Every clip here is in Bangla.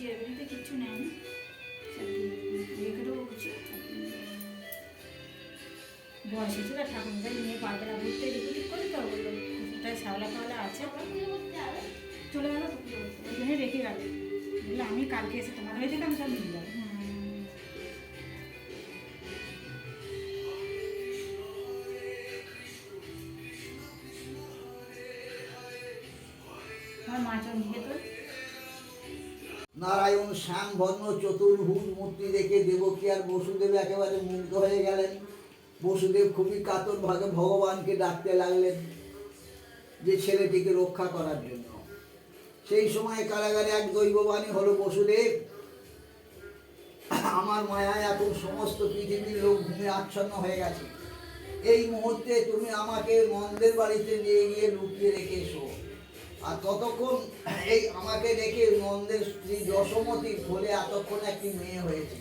এর কিছু নেই বয়স হয়েছে ঠাকুরকে নিয়ে পারবে না ঘুরতে এদিকে ঠিক করে তো বললো ওটাই শ্যাওলা ফাওলা আছে চলে গেলো ওই জন্য রেখে গেল বললো আমি কালকে এসে তোমার হয়ে থেকে আমি সব নিয়ে যাবো। আমার মাছ নিয়ে তো নারায়ণ শ্যাম ভগ্ন চতুর্ভুজ মূর্তি দেখে দেবকী আর বসুদেব একেবারে মুগ্ধ হয়ে গেলেন। বসুদেব খুবই কাতর ভাগে ভগবানকে ডাকতে লাগলেন যে ছেলেটিকে রক্ষা করার জন্য। সেই সময় কারাগারে এক দৈববাণী হলো, বসুদেব আমার মায়ায় এখন সমস্ত পৃথিবীর লোক ঘুমে আচ্ছন্ন হয়ে গেছে। এই মুহূর্তে তুমি আমাকে নন্দের বাড়িতে নিয়ে গিয়ে লুকিয়ে রেখে এসো। আর ততক্ষণ এই আমাকে রেখে নন্দের স্ত্রী যশোমতীর কোলে এতক্ষণ একটি মেয়ে হয়েছে,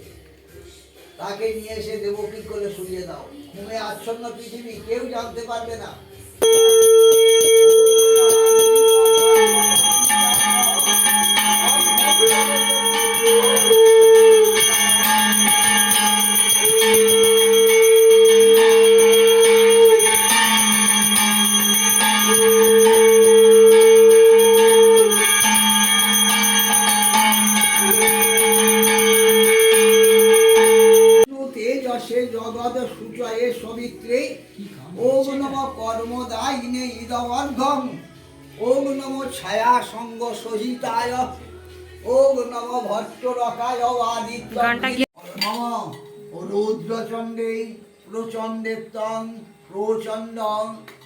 তাকে নিয়ে এসে দেবকী কোলে শুইয়ে দাও। ঘুমে আচ্ছন্ন পৃথিবী কেউ জানতে পারবে না। জগৎ সূচয়ে সবিত্রে ওম নম কর্মদায়িনে ইদবর্গম ওম নম ছায়া সঙ্গ সহিতায় ওম নম ভট্টরকায় আদিত্য নম রুদ্রচণ্ডে প্রচণ্ডেত্তং প্রচণ্ড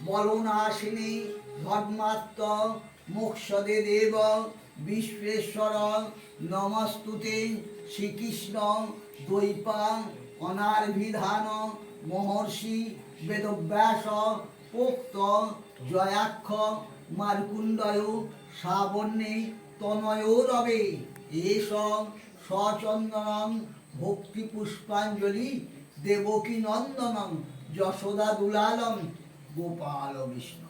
বলনাশিনী ধর্মাত্ম মোক্ষদে দেব বিশ্বেশ্বর নমস্তুতে শ্রীকৃষ্ণ দ্বৈপাং অনার্ভিধান মহর্ষি বেদব্যাস পোক্ত জয়াক্ষ মার্কুণ্ডয় শ্রাবণ্যে তনয় রবে এস সচন্দনং ভক্তি পুষ্পাঞ্জলি দেবকী নন্দনং যশোদা দুলালং গোপাল বিষ্ণু।